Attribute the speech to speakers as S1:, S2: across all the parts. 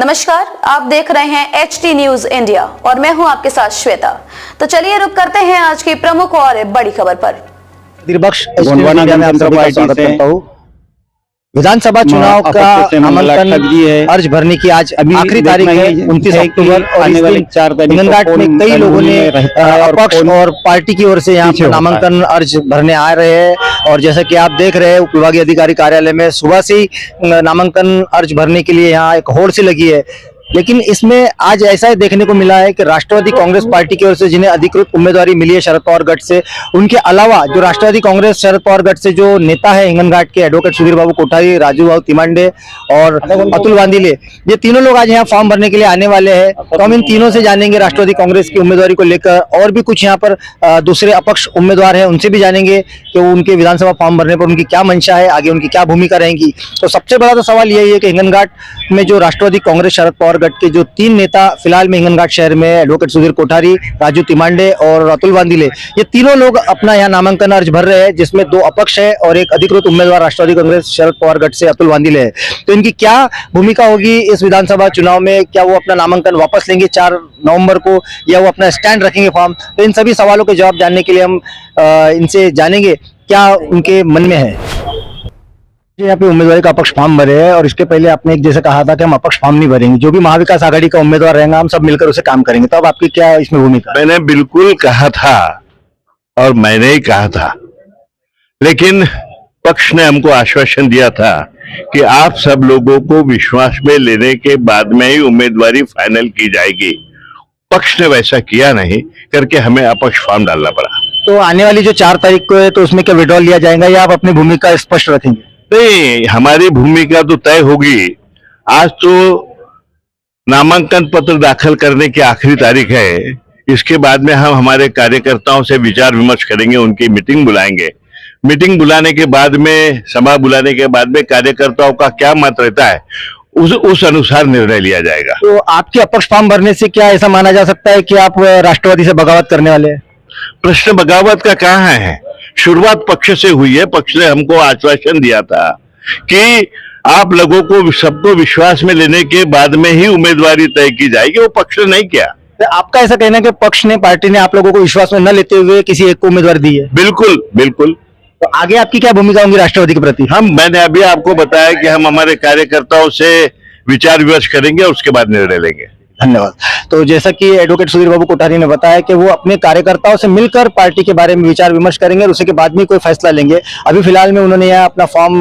S1: नमस्कार, आप देख रहे हैं HT न्यूज इंडिया और मैं हूं आपके साथ श्वेता। तो चलिए रुक करते हैं आज की प्रमुख और बड़ी खबर पर।
S2: दिलबख्श करता हूँ। विधानसभा चुनाव का नामांकन अर्ज भरने की आज आखिरी तारीख है 29 अक्टूबर और आने वाले 4 तारीख हिंगनघाट में कई लोगों ने अपक्ष और पार्टी की ओर से यहाँ पर नामांकन अर्ज भरने आ रहे हैं। और जैसा कि आप देख रहे हैं उप विभागीय अधिकारी कार्यालय में सुबह से ही नामांकन अर्ज भरने के लिए यहाँ एक होड़ सी लगी है। लेकिन इसमें आज ऐसा देखने को मिला है कि राष्ट्रवादी कांग्रेस पार्टी की ओर से जिन्हें अधिकृत उम्मीदवारी मिली है शरद पवार गढ़ से, उनके अलावा जो राष्ट्रवादी कांग्रेस शरद पवार गढ़ से जो नेता है हिंगनघाट के एडवोकेट सुधीर बाबू कोठारी, राजू बाबू तिमांडे और अतुल वांदिले, ये तीनों लोग आज यहाँ फॉर्म भरने के लिए आने वाले हैं। तो हम इन तीनों से जानेंगे राष्ट्रवादी कांग्रेस की उम्मीदवारी को लेकर, और भी कुछ यहाँ पर दूसरे अपक्ष उम्मीदवार है उनसे भी जानेंगे कि उनके विधानसभा फॉर्म भरने पर उनकी क्या मंशा है, आगे उनकी क्या भूमिका रहेगी। तो सबसे बड़ा तो सवाल यही है कि हिंगनघाट में जो राष्ट्रवादी कांग्रेस शरद पवार गढ़ के जो 3 नेता फिलहाल में हिंगनघाट शहर में एडवोकेट सुधीर कोठारी, राजू तिमांडे और अतुल वांदिले, ये तीनों लोग अपना यहाँ नामांकन अर्ज भर रहे हैं, जिसमें 2 अपक्ष है और एक अधिकृत उम्मीदवार राष्ट्रवादी कांग्रेस शरद पवार गढ़ से अतुल वांदिले है। तो इनकी क्या भूमिका होगी इस विधानसभा चुनाव में? क्या वो अपना नामांकन वापस लेंगे 4 नवंबर को, या वो अपना स्टैंड रखेंगे फॉर्म? तो इन सभी सवालों के जवाब जानने के लिए हम इनसे जानेंगे क्या उनके मन में है। यहाँ पे उम्मीदवारी का अपक्ष फॉर्म भरे हैं और इसके पहले आपने एक जैसे कहा था कि हम अपक्ष फॉर्म नहीं भरेंगे, जो भी महाविकास आघाड़ी का उम्मीदवार रहेगा हम सब मिलकर उसे काम करेंगे। तो अब आपकी क्या इसमें भूमिका?
S3: मैंने बिल्कुल कहा था और मैंने ही कहा था, लेकिन पक्ष ने हमको आश्वासन दिया था कि आप सब लोगों को विश्वास में लेने के बाद में ही उम्मीदवारी फाइनल की जाएगी। पक्ष ने वैसा किया नहीं करके हमें अपक्ष फॉर्म डालना पड़ा।
S2: तो आने वाली जो 4 तारीख को है तो उसमें क्या विड्रॉल लिया जाएगा या आप अपनी भूमिका स्पष्ट रखेंगे?
S3: नहीं, हमारी भूमिका तो तय होगी। आज तो नामांकन पत्र दाखिल करने की आखिरी तारीख है। इसके बाद में हम हमारे कार्यकर्ताओं से विचार विमर्श करेंगे, उनकी मीटिंग बुलाएंगे। मीटिंग बुलाने के बाद में, सभा बुलाने के बाद में कार्यकर्ताओं का क्या मत रहता है उस अनुसार निर्णय लिया जाएगा।
S2: तो आपके अपक्ष फॉर्म भरने से क्या ऐसा माना जा सकता है कि आप राष्ट्रवादी से बगावत करने वाले हैं?
S3: प्रश्न बगावत का कहाँ है? शुरुआत पक्ष से हुई है। पक्ष ने हमको आश्वासन दिया था कि आप लोगों को सबको विश्वास में लेने के बाद में ही उम्मीदवारी तय की जाएगी। वो पक्ष ने नहीं किया।
S2: तो आपका ऐसा कहना है कि पक्ष ने, पार्टी ने आप लोगों को विश्वास में न लेते हुए किसी एक को उम्मीदवार दी है?
S3: बिल्कुल बिल्कुल।
S2: तो आगे आपकी क्या भूमिका होगी राष्ट्रवादी के प्रति?
S3: मैंने अभी आपको बताया कि हम हमारे कार्यकर्ताओं से विचार विमर्श करेंगे और उसके बाद निर्णय लेंगे।
S2: धन्यवाद। तो जैसा कि एडवोकेट सुधीर बाबू कोठारी ने बताया कि वो अपने कार्यकर्ताओं से मिलकर पार्टी के बारे में विचार विमर्श करेंगे और उसके बाद में कोई फैसला लेंगे। अभी फिलहाल में उन्होंने यहाँ अपना फॉर्म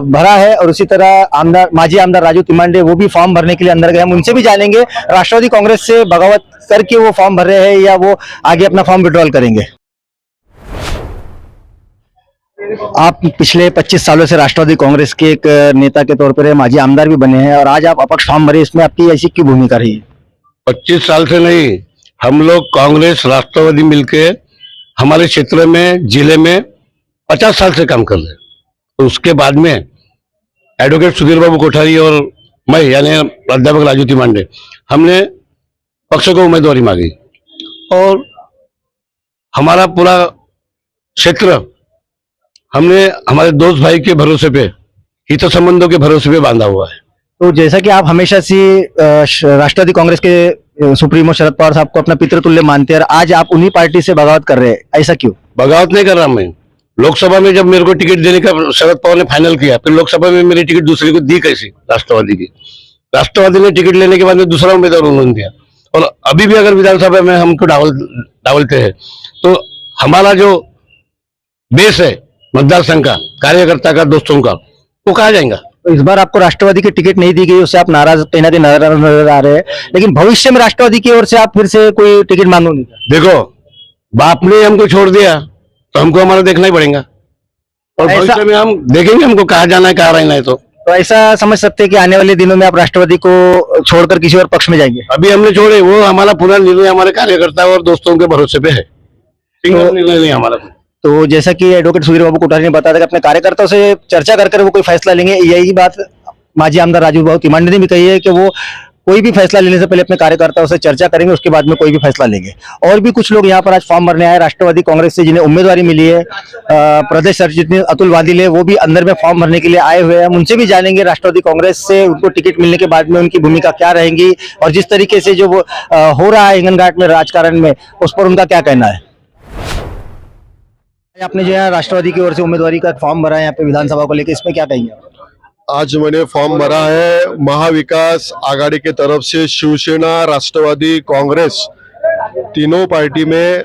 S2: भरा है और उसी तरह माजी आमदार राजू तिमांडे वो भी फॉर्म भरने के लिए अंदर गए। हम उनसे भी जानेंगे राष्ट्रवादी कांग्रेस से बगावत करके वो फॉर्म भर रहे हैं या वो आगे अपना फॉर्म विड्रॉल करेंगे। आप पिछले 25 सालों से राष्ट्रवादी कांग्रेस के एक नेता के तौर पर माजी आमदार भी बने हैं और आज आप अपक्ष फॉर्म भरे, इसमें आपकी ऐसी क्यों भूमिका रही?
S4: 25 साल से नहीं, हम लोग कांग्रेस राष्ट्रवादी मिलके हमारे क्षेत्र में, जिले में 50 साल से काम कर रहे हैं। तो उसके बाद में एडवोकेट सुधीर बाबू कोठारी और मैं यानी अध्यापक राजू तिमांडे, हमने पक्ष को उम्मीदवारी मांगी और हमारा पूरा क्षेत्र हमने हमारे दोस्त भाई के भरोसे पे, हित संबंधों के भरोसे पे बांधा हुआ है।
S2: तो जैसा कि आप हमेशा से राष्ट्रवादी कांग्रेस के सुप्रीमो शरद पवार साहब को अपना पितृतुल्य मानते हैं और आज आप उन्हीं पार्टी से बगावत कर रहे हैं, ऐसा क्यों?
S4: बगावत नहीं कर रहा मैं। लोकसभा में जब मेरे को टिकट देने का शरद पवार ने फाइनल किया, फिर लोकसभा में मेरी टिकट दूसरे को दी कैसी? राष्ट्रवादी की। राष्ट्रवादी ने टिकट लेने के बाद में दूसरा उम्मीदवार उन्होंने दिया और अभी भी अगर विधानसभा में हमको डावलते हैं तो हमारा जो बेस है मतदार संघ का, कार्यकर्ता का, दोस्तों का, वो कहा जाएगा।
S2: तो इस बार आपको राष्ट्रवादी की टिकट नहीं दी गई, उससे आप नाराज कहीं ना कहीं नजर आ रहे हैं, लेकिन भविष्य में राष्ट्रवादी की ओर से आप फिर से कोई टिकट मांगोगे?
S4: देखो, बाप ने हमको छोड़ दिया तो हमको हमारा देखना ही पड़ेगा और भविष्य में हम देखेंगे हमको कहाँ जाना है, कहाँ रहना है। तो
S2: ऐसा समझ सकते हैं कि आने वाले दिनों में आप राष्ट्रवादी को छोड़कर किसी और पक्ष में जाएंगे?
S4: अभी हमने छोड़े, वो हमारा पूरा निर्णय हमारे कार्यकर्ता और दोस्तों के भरोसे पे है, निर्णय नहीं हमारा।
S2: तो जैसा कि एडवोकेट सुधीर बाबू कोठारी ने बताया था कि अपने कार्यकर्ताओं से चर्चा कर वो कोई फैसला लेंगे, यही बात माजी आमदार राजू बाबू तिमांडे ने भी कही है कि वो कोई भी फैसला लेने से पहले अपने कार्यकर्ताओं से चर्चा करेंगे, उसके बाद में कोई भी फैसला लेंगे। और भी कुछ लोग यहाँ पर आज फॉर्म भरने आए राष्ट्रवादी कांग्रेस से, जिन्हें उम्मीदवारी मिली है। प्रदेश सचिव अतुल वादिले वो भी अंदर में फॉर्म भरने के लिए आए हुए हैं। हम उनसे भी जानेंगे राष्ट्रवादी कांग्रेस से उनको टिकट मिलने के बाद में उनकी भूमिका क्या रहेगी और जिस तरीके से जो वो हो रहा है हिंगनघाट में राजकारण में, उस पर उनका क्या कहना है। आपने जो है राष्ट्रवादी की ओर से उम्मीदवारी का फॉर्म भरा है यहाँ पे विधानसभा को लेकर, इसमें क्या कहेंगे?
S5: आज मैंने फॉर्म भरा है महाविकास आघाड़ी के तरफ से, शिवसेना, राष्ट्रवादी, कांग्रेस तीनों पार्टी में,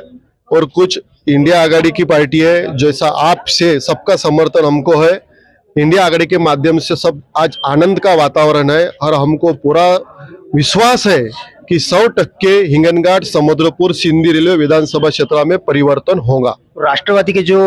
S5: और कुछ इंडिया आघाड़ी की पार्टी है। जैसा आपसे सबका समर्थन हमको है, इंडिया आघाड़ी के माध्यम से सब आज आनंद का वातावरण है और हमको पूरा विश्वास है कि 100% हिंगनघाट, समुद्रपुर, सिंधी रेलवे विधानसभा क्षेत्र में परिवर्तन होगा।
S2: राष्ट्रवादी के जो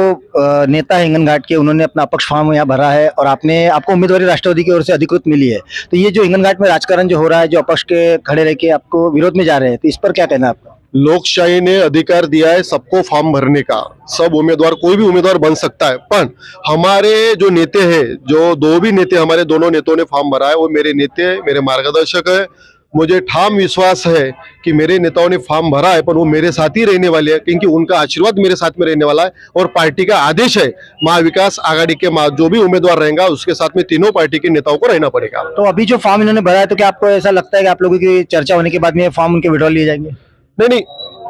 S2: नेता है हिंगनघाट के, उन्होंने अपना अपक्ष फॉर्म यहाँ भरा है और आपको उम्मीदवारी राष्ट्रवादी की ओर से अधिकृत मिली है। तो ये जो हिंगनघाट में राजकारण जो हो रहा है, जो अपक्ष के खड़े रह के आपको विरोध में जा रहे हैं, तो इस पर क्या कहना है आपका?
S5: लोकशाही ने अधिकार दिया है सबको फॉर्म भरने का। सब उम्मीदवार, कोई भी उम्मीदवार बन सकता है, पर हमारे जो नेता हैं, जो दो भी नेता, हमारे दोनों नेताओं ने फॉर्म भरा है, वो मेरे नेता, मेरे मार्गदर्शक है। मुझे ठाम विश्वास है कि मेरे नेताओं ने फॉर्म भरा है, पर वो मेरे साथ ही रहने वाले हैं, क्योंकि उनका आशीर्वाद मेरे साथ में रहने वाला है और पार्टी का आदेश है। महाविकास आघाड़ी के जो भी उम्मीदवार रहेगा उसके साथ में तीनों पार्टी के नेताओं को रहना पड़ेगा।
S2: तो अभी जो फॉर्म इन्होंने भरा है, तो क्या आपको ऐसा लगता है कि आप लोगों की चर्चा होने के बाद में फॉर्म उनके विड्रॉल लिए जाएंगे?
S5: नहीं,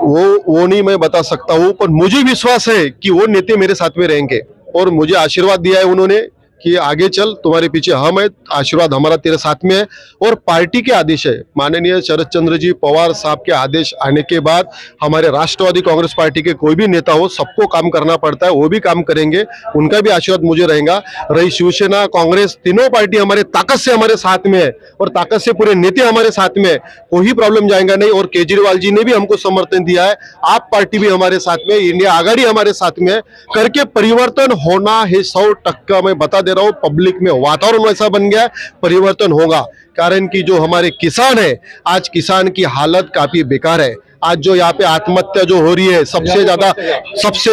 S5: वो नहीं मैं बता सकता हूँ, पर मुझे विश्वास है कि वो नेता मेरे साथ में रहेंगे और मुझे आशीर्वाद दिया है उन्होंने कि आगे चल, तुम्हारे पीछे हम है, आशीर्वाद हमारा तेरे साथ में है। और पार्टी के आदेश है, माननीय शरद चंद्र जी पवार साहब के आदेश आने के बाद हमारे राष्ट्रवादी कांग्रेस पार्टी के कोई भी नेता हो, सबको काम करना पड़ता है, वो भी काम करेंगे, उनका भी आशीर्वाद मुझे रहेगा। रही शिवसेना, कांग्रेस, तीनों पार्टी हमारे ताकत से हमारे साथ में है और ताकत से पूरे नेता हमारे साथ में है, कोई प्रॉब्लम जाएगा नहीं। और केजरीवाल जी ने भी हमको समर्थन दिया है, आप पार्टी भी हमारे साथ में, इंडिया आघाड़ी हमारे साथ में करके परिवर्तन होना है 100%। मैं बता रहा हूं, पब्लिक में वातावरण वैसा बन गया है, परिवर्तन होगा। कारण कि जो हमारे किसान है, आज किसान की हालत काफी बेकार है। आज जो यहाँ पे आत्महत्या जो हो रही है, सबसे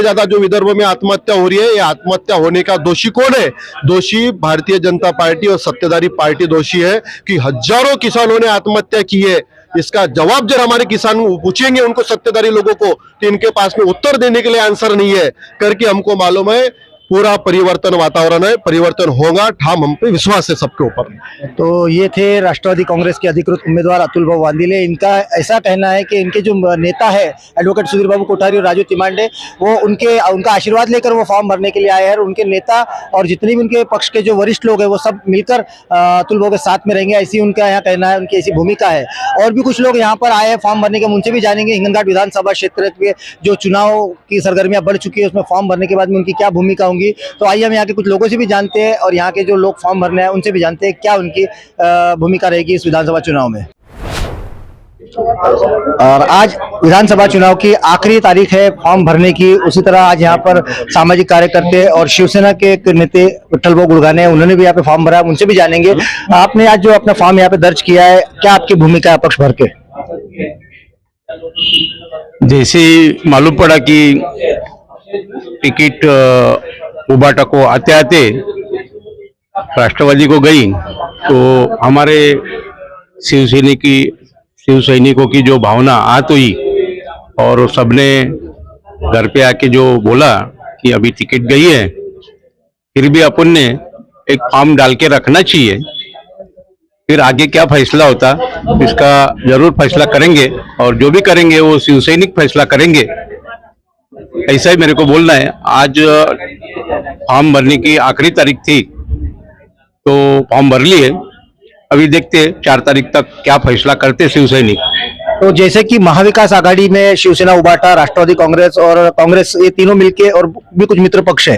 S5: ज्यादा जो विदर्भ में आत्महत्या हो रही है, ये आत्महत्या होने का दोषी कौन है? दोषी भारतीय जनता पार्टी और सत्ताधारी पार्टी दोषी है कि हजारों किसानों ने आत्महत्या की है। इसका जवाब जब हमारे किसान पूछेंगे उनको, सत्ताधारी लोगों को, तो इनके पास में उत्तर देने के लिए आंसर नहीं है। करके हमको मालूम है पूरा परिवर्तन वातावरण है, परिवर्तन होगा, ठाम हम पे विश्वास है सबके ऊपर।
S2: तो ये थे राष्ट्रवादी कांग्रेस के अधिकृत उम्मीदवार अतुल भाऊ वादिले। इनका ऐसा कहना है कि इनके जो नेता है एडवोकेट सुधीर बाबू कोठारी और राजू तिमांडे, वो उनका आशीर्वाद लेकर वो फॉर्म भरने के लिए आए हैं और उनके नेता और जितने भी उनके पक्ष के जो वरिष्ठ लोग हैं वो सब मिलकर अतुल भाऊ के साथ में रहेंगे, ऐसी उनका यहाँ कहना है, उनकी ऐसी भूमिका है। और भी कुछ लोग यहाँ पर आए हैं फॉर्म भरने के, उनसे भी जानेंगे हिंगनघाट विधानसभा क्षेत्र के जो चुनाव की सरगर्मियां बढ़ चुकी है, उसमें फॉर्म भरने के बाद में उनकी क्या भूमिका होंगी। तो आइए हम यहाँ के कुछ लोगों से भी जानते हैं और यहाँ के जो लोग फॉर्म भरने हैं उनसे भी जानते हैं क्या उनकी भूमिका रहेगी इस विधानसभा चुनाव में। और आज विधानसभा चुनाव की आखिरी तारीख है फॉर्म भरने की। उसी तरह आज यहाँ पर सामाजिक कार्यकर्ता और शिवसेना के नेता विठ्ठल भाऊ गुड़गाने, उन्होंने भी यहाँ पे फॉर्म भरा, उनसे भी जानेंगे। आपने आज जो अपना फॉर्म यहाँ पे दर्ज किया है, क्या आपकी भूमिका है पक्ष भर के?
S6: जैसे मालूम पड़ा कि टिकट उबाटा को आते आते राष्ट्रवादी को गई, तो हमारे शिव सैनिकों की जो भावना आत हुई और सबने घर पे आके जो बोला कि अभी टिकट गई है, फिर भी अपन ने एक फॉर्म डाल के रखना चाहिए, फिर आगे क्या फैसला होता इसका जरूर फैसला करेंगे और जो भी करेंगे वो शिव सैनिक फैसला करेंगे, ऐसा ही मेरे को बोलना है। आज फॉर्म भरने की आखिरी तारीख थी तो फॉर्म भर लिए, अभी देखते 4 तारीख तक क्या फैसला करते शिव सैनिक।
S2: तो जैसे कि महाविकास आघाड़ी में शिवसेना, उबाटा, राष्ट्रवादी कांग्रेस और कांग्रेस, ये तीनों मिलके और भी कुछ मित्र पक्ष है,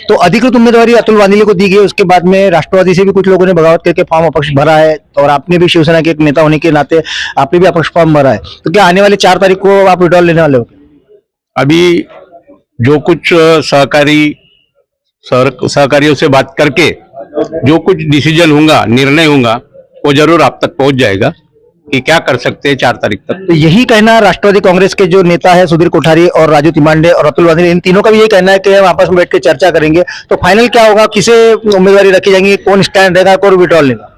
S2: तो अधिकृत उम्मीदवारी अतुल वादिले को दी गई। उसके बाद में राष्ट्रवादी से भी कुछ लोगों ने बगावत करके फॉर्म अपक्ष भरा है और आपने भी शिवसेना के एक नेता होने के नाते आपने भी अपक्ष फॉर्म भरा है। तो क्या आने वाले 4 तारीख को आप विड्रॉल लेने वाले हो?
S6: अभी जो कुछ सहकारियों से बात करके जो कुछ डिसीजन होगा, निर्णय होगा, वो जरूर आप तक पहुंच जाएगा कि क्या कर सकते हैं 4 तारीख तक।
S2: तो यही कहना राष्ट्रवादी कांग्रेस के जो नेता है सुधीर कोठारी और राजू तिमांडे और अतुल वादिले, इन तीनों का भी यही कहना है कि हम आपस में बैठ के चर्चा करेंगे। तो फाइनल क्या होगा, किसे उम्मीदवारी रखी जाएगी, कौन स्टैंड रहेगा, कौन विड्रॉल लेगा?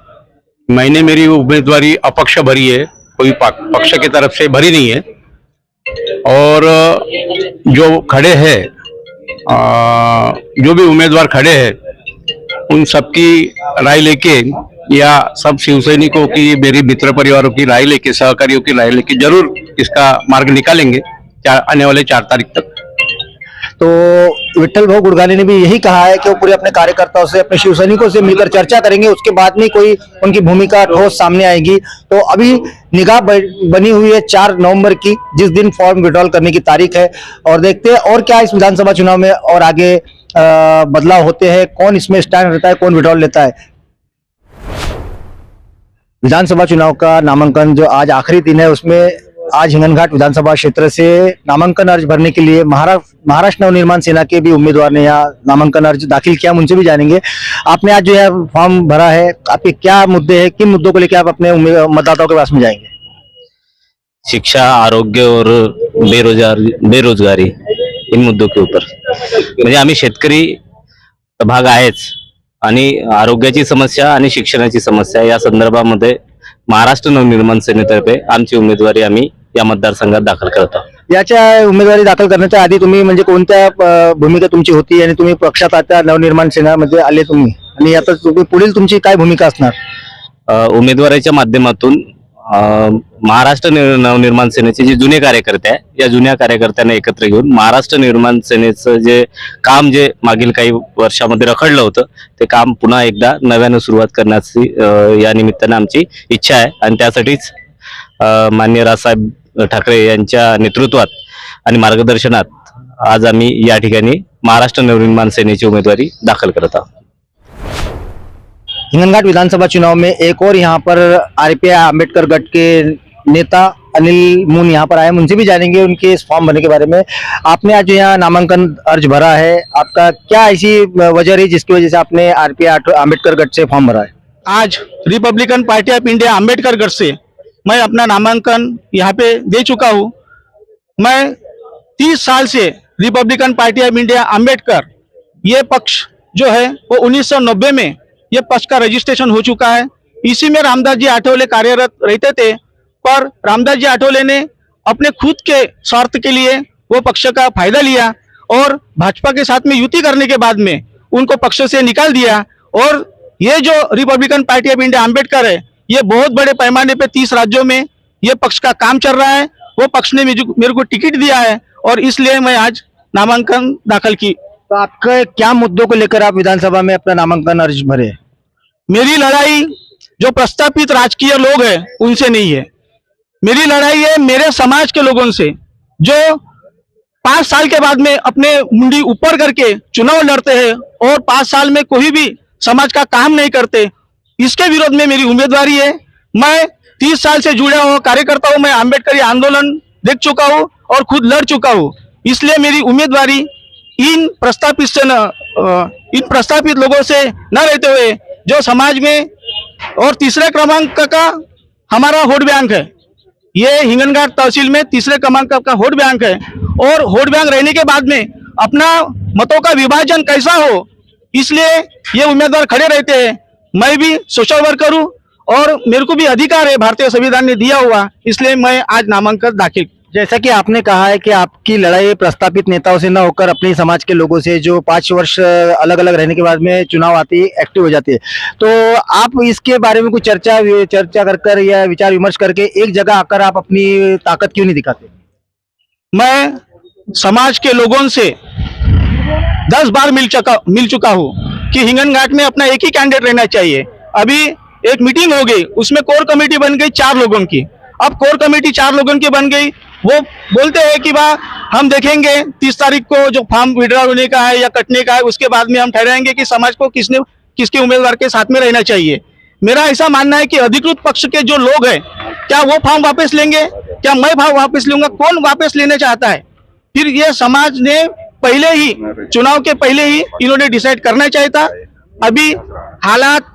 S6: मैंने मेरी उम्मीदवारी अपक्ष भरी है, कोई पक्ष की तरफ से भरी नहीं है। और जो खड़े हैं, जो भी उम्मीदवार खड़े हैं, उन सबकी राय लेके या सब शिवसैनिकों की, मेरी मित्र परिवारों की राय लेके, सहकारियों की राय लेके जरूर इसका मार्ग निकालेंगे आने वाले 4 तारीख तक।
S2: तो विट्ठल भाऊ गुड़गानी ने भी यही कहा है कि वो पूरे अपने कार्यकर्ताओं से, अपने शिव सैनिकों से मिलकर चर्चा करेंगे, उसके बाद में कोई उनकी भूमिका ठोस सामने आएगी। तो अभी निगाह बनी हुई है 4 नवंबर की, जिस दिन फॉर्म विड्रॉल करने की तारीख है, और देखते हैं और क्या इस विधानसभा चुनाव में और आगे बदलाव होते हैं, कौन इसमें स्टैंड रहता है, कौन विड्रॉल लेता है। विधानसभा चुनाव का नामांकन जो आज आखिरी दिन है, उसमें आज हिंगनघाट विधानसभा क्षेत्र से नामांकन अर्ज भरने के लिए महाराष्ट्र नवनिर्माण सेना के भी उम्मीदवार ने यहाँ नामांकन अर्ज दाखिल किया। हम उनसे भी जानेंगे। आपने आज जो है फॉर्म भरा है, आपके क्या मुद्दे हैं, किन मुद्दों को लेकर आप अपने मतदाताओं के पास में जाएंगे?
S7: शिक्षा, आरोग्य और बेरोजगारी, इन मुद्दों के ऊपर। म्हणजे आम्ही शेतकरी भाग आहेच आणि आरोग्याची समस्या आणि शिक्षणाची समस्या या संदर्भामध्ये महाराष्ट्र नवनिर्माण सेनेतर्फे आमची उमेदवारी आम्ही या मतदारसंघात दाखल करत आहोत।
S2: याच्या उमेदवारी दाखल करण्याच्या आधी तुम्ही म्हणजे कोणत्या भूमिका तुमची होती आणि तुम्ही पक्षात आता नवनिर्माण सेनेमध्ये आले तुम्ही, आणि आता तुम्ही पुढील तुमची काय भूमिका असणार?
S7: उमेदवारीच्या माध्यमातून महाराष्ट्र नवनिर्माण सेनेचे जे जुने कार्यकर्ते आहे, या जुन्या कार्यकर्त्यांना एकत्र घेऊन महाराष्ट्र निर्माण सेनेचं जे काम जे मागील काही वर्षामध्ये रखडलं होतं, ते काम पुन्हा एकदा नव्यानं सुरुवात करण्याची या निमित्तानं आमची इच्छा आहे। आणि त्यासाठीच माननीय राजसाहेब ठाकरे यांच्या नेतृत्वात आणि मार्गदर्शनात आज आम्ही या ठिकाणी महाराष्ट्र नवनिर्माण सेनेची उमेदवारी दाखल करत आहोत।
S2: हिंगनघाट विधानसभा चुनाव में एक और यहाँ पर आरपीआई अम्बेडकर गढ़ के नेता अनिल मून यहाँ पर आए, उनसे भी जानेंगे उनके इस फॉर्म भरने के बारे में। आपने आज यहाँ नामांकन अर्ज भरा है, आपका क्या ऐसी वजह रही जिसकी वजह से आपने आरपीआई अम्बेडकर गढ़ से फॉर्म भरा है?
S8: आज Republican party of India Ambedkar से मैं अपना नामांकन यहाँ पे दे चुका हूँ। मैं 30 साल से Republican party of India Ambedkar, ये पक्ष जो है वो 1990 में ये पक्ष का रजिस्ट्रेशन हो चुका है। इसी में रामदास जी आठवले कार्यरत रहते थे, पर रामदास जी आठवले ने अपने खुद के स्वार्थ के लिए वो पक्ष का फायदा लिया और भाजपा के साथ में युति करने के बाद में उनको पक्ष से निकाल दिया। और ये जो Republican party of India Ambedkar है, ये बहुत बड़े पैमाने पे 30 राज्यों में ये पक्ष का काम चल रहा है। वो पक्ष ने मेरे को टिकट दिया है और इसलिए मैं आज नामांकन दाखिल की।
S2: तो आपके क्या मुद्दों को लेकर आप विधानसभा में अपना नामांकन अर्ज भरे?
S8: मेरी लड़ाई जो प्रस्तापित राजकीय लोग हैं उनसे नहीं है, मेरी लड़ाई है मेरे समाज के लोगों से, जो 5 साल के बाद में अपने मुंडी ऊपर करके चुनाव लड़ते हैं और 5 साल में कोई भी समाज का काम नहीं करते। इसके विरोध में मेरी उम्मीदवारी है। मैं 30 साल से जुड़ा हुआ कार्यकर्ता हूँ, मैं अम्बेडकरी आंदोलन देख चुका हूँ और खुद लड़ चुका हूँ। इसलिए मेरी उम्मीदवारी इन प्रस्तापित लोगों से न रहते हुए जो समाज में, और तीसरे क्रमांक का हमारा वोट बैंक है, ये हिंगनघाट तहसील में तीसरे क्रमांक का वोट बैंक है। और वोट बैंक रहने के बाद में अपना मतों का विभाजन कैसा हो, इसलिए ये उम्मीदवार खड़े रहते हैं। मैं भी सोशल वर्कर हूँ और मेरे को भी अधिकार है, भारतीय संविधान ने दिया हुआ, इसलिए मैं आज नामांकन दाखिल।
S2: जैसा कि आपने कहा है कि आपकी लड़ाई प्रस्तापित नेताओं से न होकर अपने समाज के लोगों से, जो 5 वर्ष अलग अलग रहने के बाद में चुनाव आती है, एक्टिव हो जाती है, तो आप इसके बारे में कुछ चर्चा कर या विचार विमर्श करके एक जगह आकर आप अपनी ताकत क्यों नहीं दिखाते?
S8: मैं समाज के लोगों से 10 बार मिल चुका हूँ कि हिंगनघाट में अपना एक ही कैंडिडेट रहना चाहिए। अभी एक मीटिंग हो गई, उसमें कोर कमेटी बन गई 4 लोगों की। अब कोर कमेटी 4 लोगों की बन गई, वो बोलते हैं कि हम देखेंगे 30 तारीख को जो फॉर्म विड्रॉ होने का है या कटने का है, उसके बाद में हम ठहराएंगे कि समाज को किसके उम्मीदवार के साथ में रहना चाहिए। मेरा ऐसा मानना है कि अधिकृत पक्ष के जो लोग हैं, क्या वो फॉर्म वापस लेंगे, क्या मैं फॉर्म वापस लूंगा, कौन वापस लेना चाहता है? फिर ये समाज ने पहले ही, चुनाव के पहले ही इन्होंने डिसाइड करना चाहिए था। अभी हालात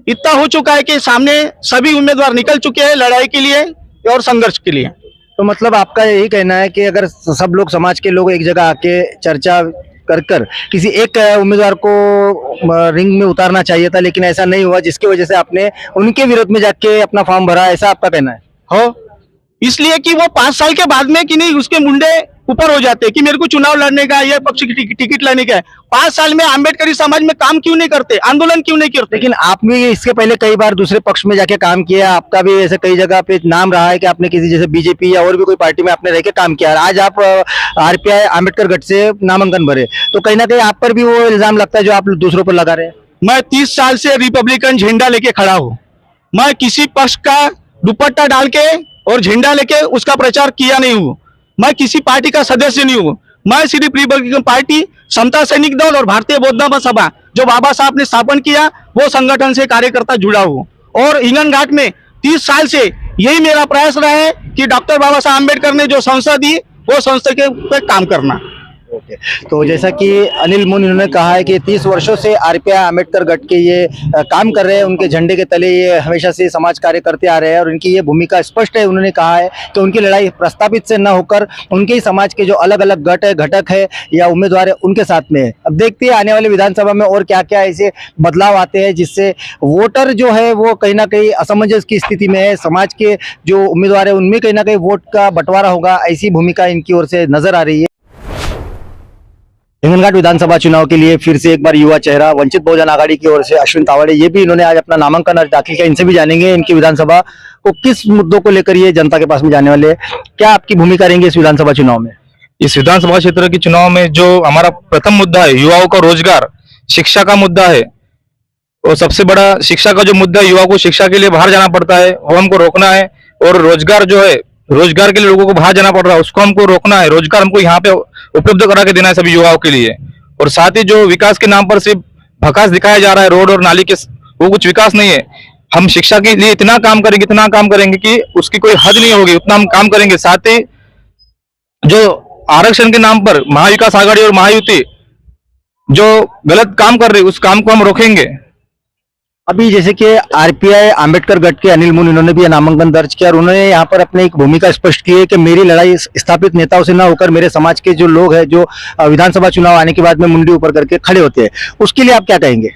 S8: इतना हो चुका है कि सामने सभी उम्मीदवार निकल चुके हैं लड़ाई के लिए और संघर्ष के लिए।
S2: तो मतलब आपका यही कहना है कि अगर सब लोग, समाज के लोग एक जगह आके चर्चा कर कर किसी एक उम्मीदवार को रिंग में उतारना चाहिए था, लेकिन ऐसा नहीं हुआ, जिसकी वजह से आपने उनके विरोध में जाके अपना फॉर्म भरा, ऐसा आपका कहना है?
S8: हो इसलिए कि वो 5 साल के बाद में कि नहीं उसके मुंडे ऊपर हो जाते कि मेरे को चुनाव लड़ने का, ये पक्ष की टिकट लेने का है। 5 साल में अम्बेडकरी समाज में काम क्यों नहीं करते, आंदोलन क्यों नहीं करते?
S2: लेकिन आपने इसके पहले कई बार दूसरे पक्ष में जाके काम किया, आपका भी ऐसे कई जगह पे नाम रहा है कि आपने किसी जैसे बीजेपी या और भी कोई पार्टी में आपने रह के काम किया। आज आप आरपीआई अम्बेडकर गढ़ से नामांकन भरे, तो कहीं ना कहीं आप पर भी वो इल्जाम लगता है जो आप दूसरों पर लगा रहे हैं।
S8: मैं 30 साल से रिपब्लिकन झंडा लेके खड़ा हूँ। मैं किसी पक्ष का दुपट्टा डाल के और झंडा लेके उसका प्रचार किया नहीं हूँ। मैं किसी पार्टी का सदस्य नहीं हूँ। मैं सिर्फ रिपब्लिकन पार्टी, समता सैनिक दल और भारतीय बौद्ध धर्म सभा जो बाबा साहब ने स्थापन किया वो संगठन से कार्यकर्ता जुड़ा हूँ। और हिंगन घाट में 30 साल से यही मेरा प्रयास रहा है कि डॉक्टर बाबा साहब अम्बेडकर ने जो संस्था दी वो संस्था के ऊपर काम करना।
S2: तो जैसा कि अनिल मुन इन्होंने कहा है कि 30 वर्षों से आरपीआई अम्बेडकर गढ़ के ये काम कर रहे हैं, उनके झंडे के तले ये हमेशा से समाज कार्य करते आ रहे हैं और इनकी ये भूमिका स्पष्ट है। उन्होंने कहा है कि उनकी लड़ाई प्रस्तावित से न होकर उनके ही समाज के जो अलग अलग गट है, घटक है या उम्मीदवार है उनके साथ में है। अब देखते हैं आने वाले विधानसभा में और क्या क्या ऐसे बदलाव आते हैं जिससे वोटर जो है वो कहीं ना कहीं असमंजस की स्थिति में है। समाज के जो उम्मीदवार है उनमें कहीं ना कहीं वोट का बंटवारा होगा, ऐसी भूमिका इनकी ओर से नजर आ रही है। हिंगनघाट विधानसभा चुनाव के लिए फिर से एक बार युवा चेहरा वंचित बहुजन आघाड़ी की ओर से अश्विन तावड़े, ये भी इन्होंने आज अपना नामांकन अर्ज दाखिल किया। इनसे भी जानेंगे इनकी विधानसभा को किस मुद्दों को लेकर ये जनता के पास में जाने वाले हैं, क्या आपकी भूमिका रहेंगी इस विधानसभा चुनाव में?
S9: इस विधानसभा क्षेत्र के चुनाव में जो हमारा प्रथम मुद्दा है युवाओं का रोजगार, शिक्षा का मुद्दा है। और सबसे बड़ा शिक्षा का जो मुद्दा है, युवा को शिक्षा के लिए बाहर जाना पड़ता है, वो हमको रोकना है। और रोजगार जो है, रोजगार के लिए लोगों को बाहर जाना पड़ रहा है, उसको हमको रोकना है। रोजगार हमको यहाँ पे उपलब्ध करा के देना है सभी युवाओं के लिए। और साथ ही जो विकास के नाम पर सिर्फ भकास दिखाया जा रहा है रोड और नाली के, वो कुछ विकास नहीं है। हम शिक्षा के लिए इतना काम करेंगे कि उसकी कोई हद नहीं होगी, उतना हम काम करेंगे। साथ ही जो आरक्षण के नाम पर महाविकास आघाड़ी और महायुति जो गलत काम कर रही है उस काम को हम रोकेंगे।
S2: अभी जैसे कि आरपीआई अम्बेडकर गढ़ के अनिल मुन इन्होंने भी नामांकन दर्ज किया और उन्होंने यहाँ पर अपनी एक भूमिका स्पष्ट की है कि मेरी लड़ाई स्थापित नेताओं से ना होकर मेरे समाज के जो लोग हैं जो विधानसभा चुनाव आने के बाद में मुंडी ऊपर करके खड़े होते हैं, उसके लिए आप क्या कहेंगे?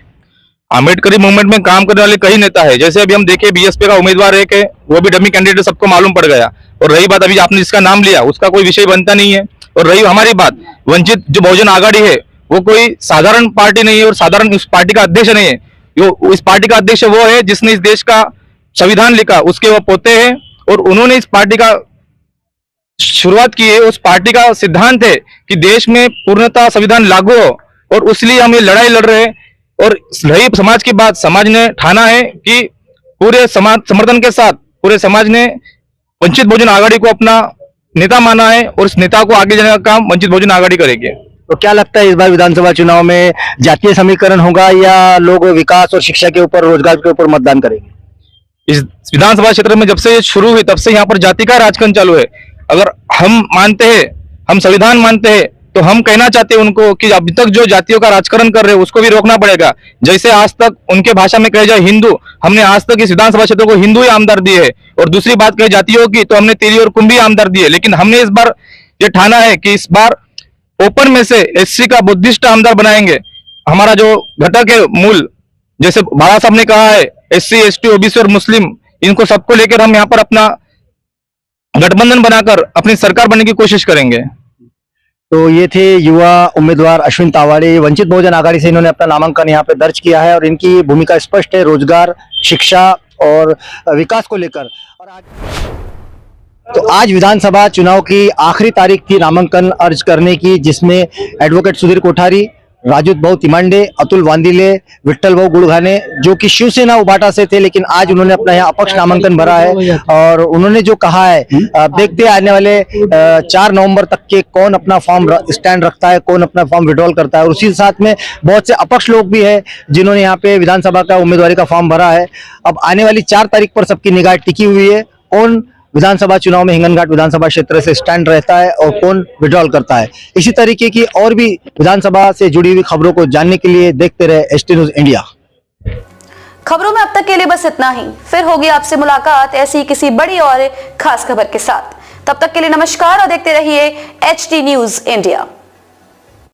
S9: अम्बेडकरी मूवमेंट में काम करने वाले कई नेता है, जैसे अभी हम देखे बीएसपी का उम्मीदवार है कि वो भी डमी कैंडिडेट सबको मालूम पड़ गया। और रही बात अभी आपने जिसका नाम लिया उसका कोई विषय बनता नहीं है। और रही हमारी बात, वंचित जो बहुजन आघाड़ी है वो कोई साधारण पार्टी नहीं है और साधारण उस पार्टी का अध्यक्ष नहीं है। इस पार्टी का अध्यक्ष वो है जिसने इस देश का संविधान लिखा, उसके वो पोते हैं और उन्होंने इस पार्टी का शुरुआत की है। उस पार्टी का सिद्धांत है कि देश में पूर्णतः संविधान लागू हो और उसलिए हम ये लड़ाई लड़ रहे हैं। और रही समाज की बात, समाज ने ठाना है कि पूरे समाज समर्थन के साथ पूरे समाज ने वंचित बहुजन आघाड़ी को अपना नेता माना है और इस नेता को आगे जाने का काम वंचित बहुजन आघाड़ी करेगी।
S2: तो क्या लगता है इस बार विधानसभा चुनाव में जातीय समीकरण होगा या लोग विकास और शिक्षा के ऊपर, रोजगार के ऊपर मतदान करेंगे?
S9: इस विधानसभा क्षेत्र में जब से ये शुरू हुई तब से यहाँ पर जाति का राजकारण चालू है। अगर हम मानते हैं, हम संविधान मानते हैं, तो हम कहना चाहते हैं उनको कि अभी तक जो जातियों का राजकारण कर रहे हैं उसको भी रोकना पड़ेगा। जैसे आज तक उनके भाषा में कहे जाए हिंदू, हमने आज तक इस विधानसभा क्षेत्र को हिंदू ही आमदार दिए है। और दूसरी बात कहे जातियों की तो हमने तेली और कुंभी आमदार दिए। लेकिन हमने इस बार ये ठाना है कि इस बार ओपन में से एससी का बुद्धिस्ट आमदार बनाएंगे। हमारा जो घटक है मूल, जैसे बाबा साहब ने कहा है एससी, एसटी, ओबीसी और मुस्लिम, इनको सबको लेकर हम यहाँ पर अपना गठबंधन बनाकर अपनी सरकार बनने की कोशिश करेंगे।
S2: तो ये थे युवा उम्मीदवार अश्विन तावड़े, वंचित बहुजन आघाड़ी से इन्होंने अपना नामांकन यहाँ पे दर्ज किया है और इनकी भूमिका स्पष्ट है रोजगार, शिक्षा और विकास को लेकर। और तो आज विधानसभा चुनाव की आखिरी तारीख थी नामांकन अर्ज करने की, जिसमें एडवोकेट सुधीर कोठारी, राजूत भाऊ तिमांडे, अतुल वांदिले, विट्ठल भाऊ गुड़घाने जो कि शिवसेना उबाटा से थे, लेकिन आज उन्होंने अपना यहाँ अपक्ष नामांकन भरा है। और उन्होंने जो कहा है, देखते हैं आने वाले 4 नवंबर तक के कौन अपना फॉर्म स्टैंड रखता है, कौन अपना फॉर्म विड्रॉल करता है। और उसी साथ में बहुत से अपक्ष लोग भी है जिन्होंने यहाँ पे विधानसभा का उम्मीदवारी का फॉर्म भरा है। अब आने वाली 4 तारीख पर सबकी निगाह टिकी हुई है, कौन विधानसभा चुनाव में हिंगनघाट विधानसभा क्षेत्र से स्टैंड रहता है और कौन विड्रॉल करता है। इसी तरीके की और भी विधानसभा से जुड़ी हुई खबरों को जानने के लिए देखते रहे एचटी न्यूज इंडिया।
S1: खबरों में अब तक के लिए बस इतना ही, फिर होगी आपसे मुलाकात ऐसी किसी बड़ी और खास खबर के साथ। तब तक के लिए नमस्कार और देखते रहिए एचटी न्यूज इंडिया।